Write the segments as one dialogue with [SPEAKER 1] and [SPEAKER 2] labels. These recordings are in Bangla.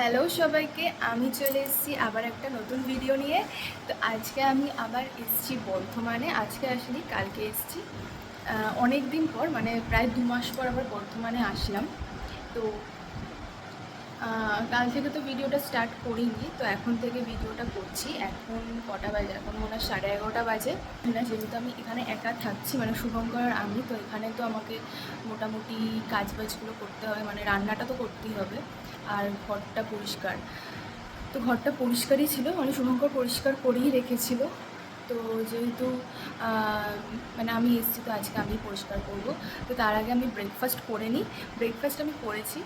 [SPEAKER 1] হ্যালো সবাইকে, আমি চলে এসেছি আবার একটা নতুন ভিডিও নিয়ে। তো আজকে আমি আবার এসেছি বর্ধমানে। আজকে আসিনি, কালকে এসেছি। অনেক দিন পর, মানে প্রায় 2 মাস পর আবার বর্ধমানে আসলাম। তো কাল থেকে তো ভিডিওটা স্টার্ট করিনি, তো এখন থেকে ভিডিওটা করছি। এখন কটা বাজে? এখন মনে হয় 11:30 বাজে না। যেহেতু আমি এখানে একা থাকছি, মানে শুভঙ্কর আর আমি, তো এখানে তো আমাকে মোটামুটি কাজবাজগুলো করতে হবে, মানে রান্নাটা তো করতেই হবে। আর ঘরটা পরিষ্কার, তো ঘরটা পরিষ্কারই ছিল, মানে শুভঙ্কর পরিষ্কার করেই রেখেছিল। তো যেহেতু মানে আমি এসেছি, তো আজকে আমি পরিষ্কার করব। তো তার আগে আমি ব্রেকফাস্ট করে নিই। ব্রেকফাস্ট আমি করেছি।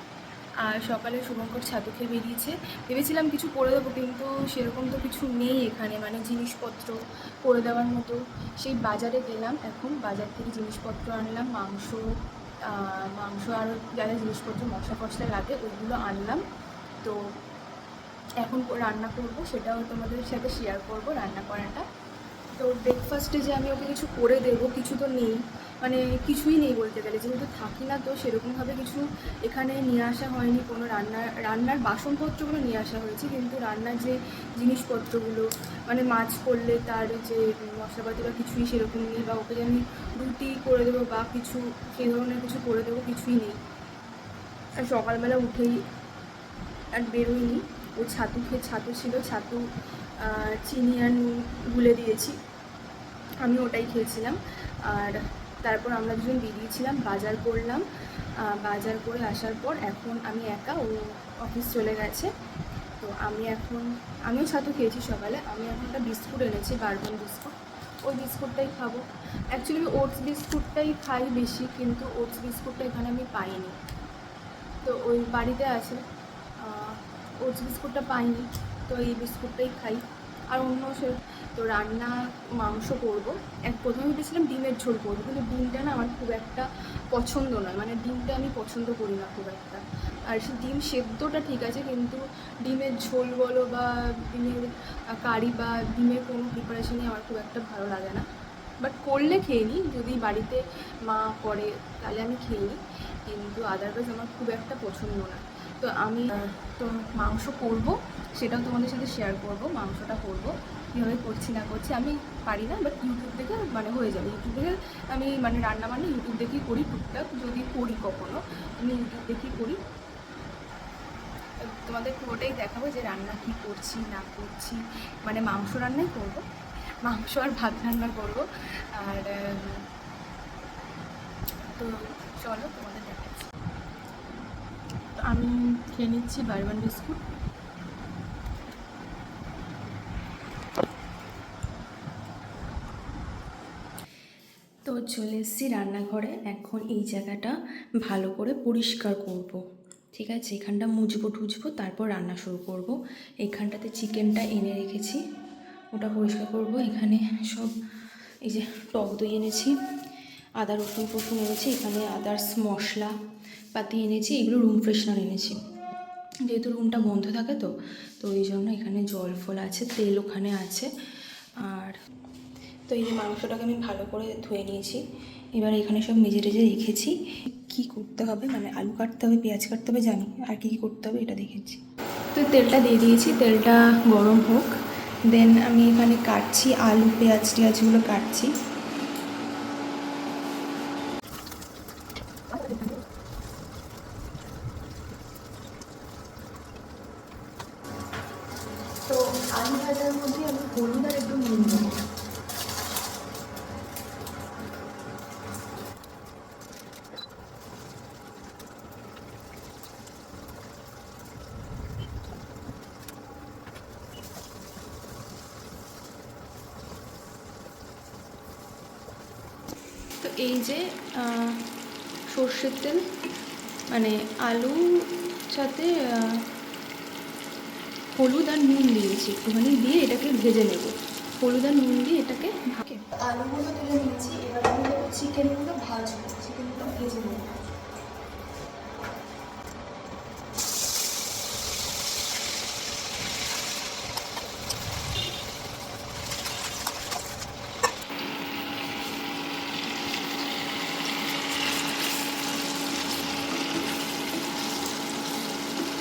[SPEAKER 1] আর সকালে শুভঙ্কর ছাতু খেয়ে বেরিয়েছে। ভেবেছিলাম কিছু করে দেবো, কিন্তু সেরকম তো কিছু নেই এখানে, মানে জিনিসপত্র করে দেওয়ার মতো। সেই বাজারে গেলাম, এখন বাজার থেকে জিনিসপত্র আনলাম, মাংস আর যা যা জিনিসপত্র মশলা ফসলা লাগে ওইগুলো আনলাম। তো এখন রান্না করব, সেটাও তোমাদের সাথে শেয়ার করব রান্না করাটা। তো ব্রেকফাস্টে যে আমি ওকে কিছু করে দেবো, কিছু তো নেই, মানে কিছুই নেই বলতে গেলে। যেহেতু থাকি না, তো সেরকমভাবে কিছু এখানে নিয়ে আসা হয়নি। কোনো রান্নার বাসনপত্রগুলো নিয়ে আসা হয়েছে, কিন্তু রান্নার যে জিনিসপত্রগুলো, মানে মাছ করলে তার যে মশলাপাতি বা কিছুই সেরকম নেই, বা ওকে যে আমি রুটি করে দেবো বা কিছু সেই ধরনের কিছু করে দেবো, কিছুই নেই। আর সকালবেলা উঠেই আর বেরোইনি। ও ছাতু ছিল, ছাতু চিনি আর নুন গুলে দিয়েছি, আমি ওটাই খেয়েছিলাম। আর তারপর আমরা দুজন বেরিয়েছিলাম, বাজার করলাম। বাজার করে আসার পর এখন আমি একা, ও অফিস চলে গেছে। তো আমিও ছাতু খেয়েছি সকালে। আমি এখন একটা বিস্কুট এনেছি, বারবন বিস্কুট, ওই বিস্কুটটাই খাবো। অ্যাকচুয়ালি আমি ওটস বিস্কুটটাই খাই বেশি, কিন্তু ওটস বিস্কুটটা এখানে আমি পাইনি, তো ওই বাড়িতে আছে। ওটস বিস্কুটটা পাইনি, তো এই বিস্কুটটাই খাই। আর অন্য সে তো রান্না মাংস করবো। প্রথমে ভেবেছিলাম ডিমের ঝোল করবো, কিন্তু ডিমটা না আমার খুব একটা পছন্দ নয়, মানে ডিমটা আমি পছন্দ করি না খুব একটা। আর সে ডিম সেদ্ধটা ঠিক আছে, কিন্তু ডিমের ঝোল বলো বা ডিমের কারি বা ডিমের কোনো প্রিপারেশনই আমার খুব একটা ভালো লাগে না। বাট করলে খেয়ে নিই, যদি বাড়িতে মা করে তাহলে আমি খেয়ে নিই, কিন্তু আদারওয়াইজ আমার খুব একটা পছন্দ না। তো আমি তো মাংস করব, সেটাও তোমাদের সাথে শেয়ার করব। মাংসটা করব কীভাবে করছি না করছি আমি পারি না, বাট ইউটিউব দেখে মানে হয়ে যাবে। ইউটিউব দেখে আমি মানে রান্না বান্না ইউটিউব দেখেই করি, টুকটাক যদি করি কখনো আমি ইউটিউব দেখেই করি। তোমাদের পুরোটাই দেখাবো যে রান্না কী করছি না করছি, মানে মাংস রান্নাই করব, মাংস আর ভাত রান্না করব। আর তো চলো তোমাদের দেখাচ্ছি। তো আমি খেয়ে নিচ্ছি বারবান বিস্কুট। তো চলে এসেছি রান্নাঘরে। এখন এই জায়গাটা ভালো করে পরিষ্কার করব, ঠিক আছে? এখানটা মুছবো টুছবো, তারপর রান্না শুরু করব। এইখানটাতে চিকেনটা এনে রেখেছি, ওটা পরিষ্কার করব। এখানে সব এই যে টক দই এনেছি, আদা রসুন ফসুন এনেছি, এখানে আদার্স মশলা পাতি এনেছি, এগুলো রুম ফ্রেশনার এনেছি, যেহেতু রুমটা বন্ধ থাকে। তো তো এই জন্য এখানে জল ফল আছে, তেল ওখানে আছে। আর তো এই যে মাংসটাকে আমি ভালো করে ধুয়ে নিয়েছি, এবার এখানে সব মেজে টেজে রেখেছি। কি করতে হবে, মানে আলু কাটতে হবে, পেঁয়াজ কাটতে হবে, জানি। আর কী কী করতে হবে এটা দেখেছি। তো তেলটা দিয়ে দিয়েছি, তেলটা গরম হোক। দেন আমি এখানে কাটছি আলু, পেঁয়াজ টেয়াজগুলো কাটছি। তো আলু ভাজার মধ্যে আমি হলুদ আর একটু নুন দেবো। তো এই যে সর্ষের তেল, মানে আলু সাথে হলুদ আর নুন দিয়েছি, একটুখানি দিয়ে এটাকে ভেজে নেব। হলুদ আর নুন দিয়ে এটাকে আলুগুলো তুলে নিয়েছি। এবার আমি দেবো চিকেনগুলো ভাজবো, চিকেনগুলো ভেজে নেব।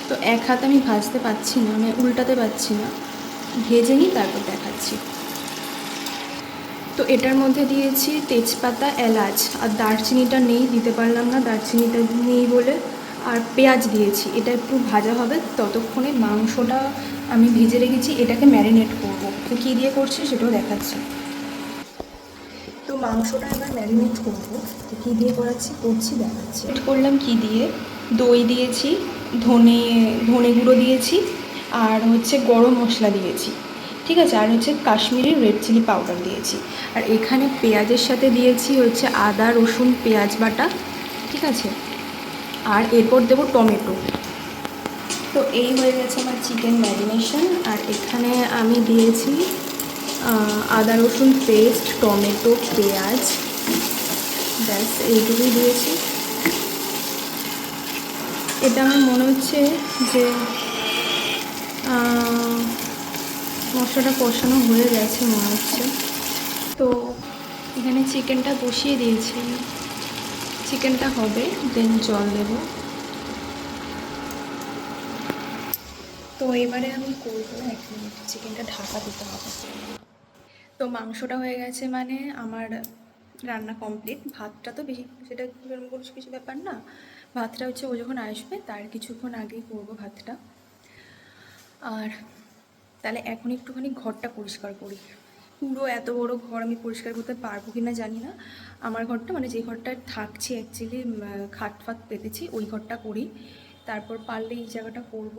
[SPEAKER 1] তো এক হাত আমি ভাজতে পারছি না, মানে উল্টাতে পারছি না, ভেজে নিই তারপর দেখাচ্ছি। তো এটার মধ্যে দিয়েছি তেজপাতা, এলাচ, আর দারচিনিটা নেই, দিতে পারলাম না, দারচিনিটা নেই বলে। আর পেঁয়াজ দিয়েছি, এটা একটু ভাজা হবে, ততক্ষণে মাংসটা আমি ভেজে রেখেছি, এটাকে ম্যারিনেট করব। তো কী দিয়ে করছি সেটাও দেখাচ্ছি। তো মাংসটা এবার ম্যারিনেট করবো, তো কী দিয়ে করছি দেখাচ্ছি। করলাম কী দিয়ে, দই দিয়েছি, ধনে গুঁড়ো দিয়েছি, আর হচ্ছে গরম মশলা দিয়েছি, ঠিক আছে, আর হচ্ছে কাশ্মীরি রেড চিলি পাউডার দিয়েছি। আর এখানে পেঁয়াজের সাথে দিয়েছি হচ্ছে আদা রসুন পেঁয়াজ বাটা, ঠিক আছে, আর এরপর দেবো টমেটো। তো এই হয়ে গেছে আমার চিকেন ম্যারিনেশন। আর এখানে আমি দিয়েছি আদা রসুন পেস্ট, টমেটো, পেঁয়াজ, ব্যাস এইটুকুই দিয়েছি। এটা আমার মনে হচ্ছে যে মশলাটা কষানো হয়ে গেছে মনে হচ্ছে। তো এখানে চিকেনটা বসিয়ে দিয়েছি, চিকেনটা হবে, দেন জল দেব। তো এবারে আমি করবো 1 মিনিট, চিকেনটা ঢাকা দিতে হবে। তো মাংসটা হয়ে গেছে, মানে আমার রান্না কমপ্লিট। ভাতটা তো বেশি, সেটা কিছু ব্যাপার না, ভাতটা হচ্ছে ও যখন আসবে তার কিছুক্ষণ আগেই করবো ভাতটা। আর তাহলে এখন একটুখানি ঘরটা পরিষ্কার করি। পুরো এত বড় ঘর আমি পরিষ্কার করতে পারবো কি না জানি না। আমার ঘরটা, মানে যে ঘরটায় থাকছি অ্যাকচুয়ালি, খাট ফাট পেতেছি, ওই ঘরটা করি, তারপর পারলে এই জায়গাটা করব।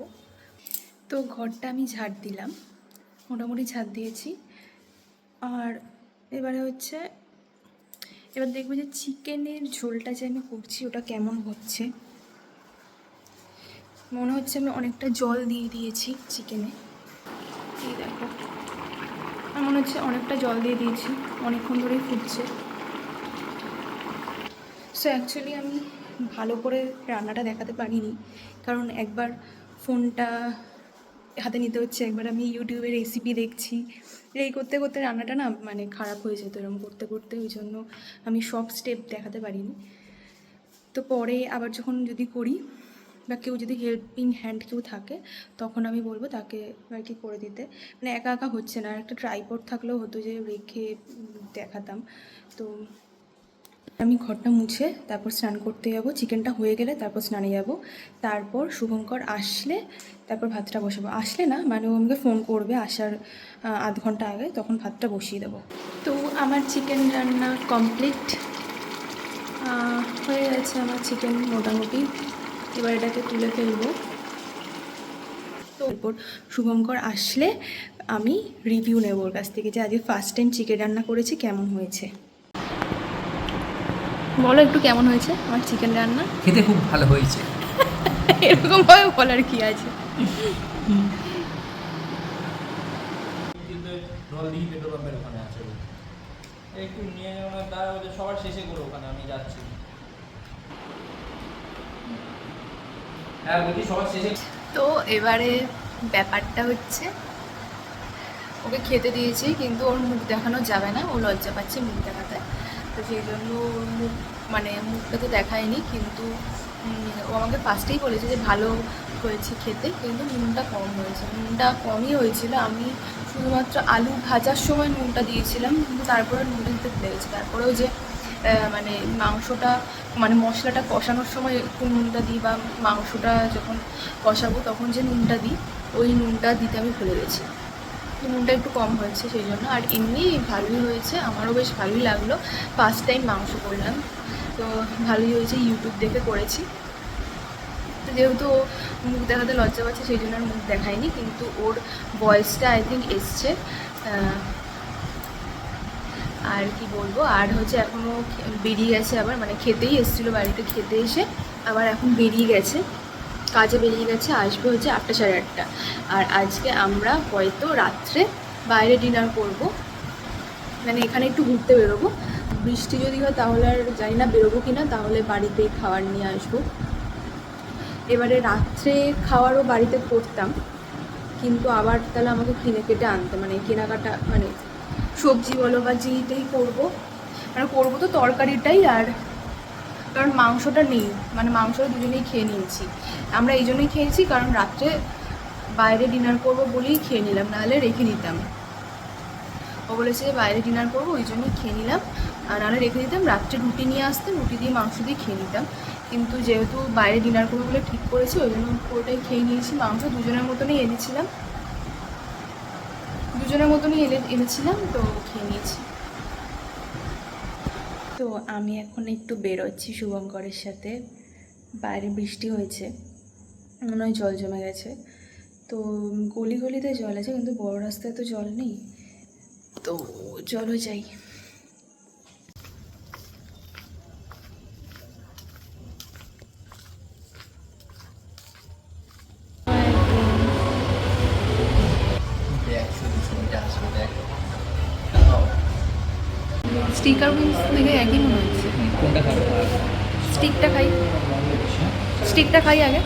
[SPEAKER 1] তো ঘরটা আমি ঝাড় দিলাম, মোটামুটি ঝাড় দিয়েছি। আর এবারে হচ্ছে, এবার দেখবো যে চিকেনের ঝোলটা যে আমি করছি ওটা কেমন হচ্ছে। মনে হচ্ছে আমি অনেকটা জল দিয়ে দিয়েছি চিকেনে, এই দেখো, আমার মনে হচ্ছে অনেকটা জল দিয়ে দিয়েছি, অনেকক্ষণ ধরেই ফুটছে। সো অ্যাকচুয়ালি আমি ভালো করে রান্নাটা দেখাতে পারিনি, কারণ একবার ফোনটা হাতে নিতে হচ্ছে, একবার আমি ইউটিউবে রেসিপি দেখছি, এই করতে করতে রান্নাটা না মানে খারাপ হয়ে যেত এরকম করতে করতে, ওই জন্য আমি সব স্টেপ দেখাতে পারিনি। তো পরে আবার যখন যদি করি বা কেউ যদি হেল্পিং হ্যান্ড কেউ থাকে তখন আমি বলবো তাকে আর কি করে দিতে, মানে একা একা হচ্ছে না, আর একটা ট্রাইপড থাকলেও হতো যে রেখে দেখাতাম। তো আমি ঘরটা মুছে তারপর স্নান করতে যাব, চিকেনটা হয়ে গেলে তারপর স্নানে যাব, তারপর শুভঙ্কর আসলে তারপর ভাতটা বসাবো। আসলে না, মানে ও আমাকে ফোন করবে আসার আধ ঘন্টা আগে, তখন ভাতটা বসিয়ে দেবো। তো আমার চিকেন রান্না কমপ্লিট হয়ে গেছে, আমার চিকেন মোটামুটি। এবার এটাকে তুলে ফেলবো। তো এরপর শুভঙ্কর আসলে আমি রিভিউ নেব ওর কাছ থেকে যে আজকে ফার্স্ট টাইম চিকেন রান্না করেছি, কেমন হয়েছে। বলো একটু কেমন হয়েছে আমার চিকেন রান্না।
[SPEAKER 2] খেতে খুব ভালো হয়েছে।
[SPEAKER 1] এরকমভাবে বলার কি আছে।
[SPEAKER 3] পেট্রোল পাম্পের ওখানে আছে, একটু নিয়ে যাওয়া তার ওদের সবার শেষে করে ওখানে আমি যাচ্ছি। হ্যাঁ বলছি সবার শেষে।
[SPEAKER 1] তো এবারে ব্যাপারটা হচ্ছে, ওকে খেতে দিয়েছি কিন্তু ওর মুখ দেখানো যাবে না, ও লজ্জা পাচ্ছে মুখ দেখাতে, তো সেই জন্য ওর মুখ, মানে মুখটা তো দেখায়নি, কিন্তু ও আমাকে ফার্স্টেই বলেছে যে ভালো হয়েছে খেতে, কিন্তু নুনটা কম হয়েছে, নুনটা কমই হয়েছিল। আমি শুধুমাত্র আলু ভাজার সময় নুনটা দিয়েছিলাম, কিন্তু তারপরে নুনটা দিতে ভুলে গেছি। তারপরেও যে মানে মাংসটা, মানে মশলাটা কষানোর সময় একটু নুনটা দিই, বা মাংসটা যখন কষাবো তখন যে নুনটা দিই, ওই নুনটা দিতে আমি ভুলে গেছি। নুনটা একটু কম হয়েছে সেই জন্য। আর এমনি ভালোই হয়েছে, আমারও বেশ ভালোই লাগলো, ফার্স্ট টাইম মাংস করলাম, তো ভালোই হয়েছে, ইউটিউব দেখে করেছি। তো যেহেতু ও মুখ দেখাতে লজ্জা পাচ্ছে সেই জন্য আর মুখ দেখায়নি, কিন্তু ওর ভয়েসটা আই থিঙ্ক এসছে। আর কি বলবো, আর হচ্ছে এখনও বেরিয়ে গেছে আবার, মানে খেতেই এসেছিলো বাড়িতে, খেতে এসে আবার এখন বেরিয়ে গেছে, কাজে বেরিয়ে গেছে, আসবে হচ্ছে 8টা 8:30। আর আজকে আমরা হয়তো রাত্রে বাইরে ডিনার করব, মানে এখানে একটু ঘুরতে বেরোবো, বৃষ্টি যদি হয় তাহলে আর জানি না বেরোবো কি না, তাহলে বাড়িতেই খাবার নিয়ে আসবো। এবারে রাত্রে খাওয়ারও বাড়িতে করতাম, কিন্তু আবার তাহলে আমাকে কিনে কেটে আনতে, মানে কেনাকাটা, মানে সবজি বলো বা যেইটাই করবো, মানে করবো তো তরকারিটাই, আর কারণ মাংসটা নেই, মানে মাংসটা দুজনেই খেয়ে নিয়েছি। আমরা এই জন্যই খেয়েছি কারণ রাত্রে বাইরে ডিনার করবো বলেই খেয়ে নিলাম, নাহলে রেখে দিতাম। ও বলেছে যে বাইরে ডিনার করবো ওই জন্যই খেয়ে নিলাম, আর নাহলে রেখে দিতাম, রাত্রে রুটি নিয়ে আসতাম, রুটি দিয়ে মাংস দিয়ে খেয়ে নিতাম। কিন্তু যেহেতু বাইরে ডিনার করবো বলে ঠিক করেছি ওই জন্য পুরোটাই খেয়ে নিয়েছি। মাংস দুজনের মতনই এনেছিলাম, এনেছিলাম তো খেয়ে নিয়েছি। তো আমি এখন একটু বেরোচ্ছি শুভঙ্করের সাথে, বাইরে বৃষ্টি হয়েছে, মনে হয় জল জমে গেছে। তো গলি গলিতে জল আছে কিন্তু বড় রাস্তায় তো জল নেই, তো চলো যাই। স্টিকার উইংস থেকে একই মনে হচ্ছে।
[SPEAKER 3] কোনটা খাবে?
[SPEAKER 1] স্টিকটা খাই, স্টিকটা খাই আগে।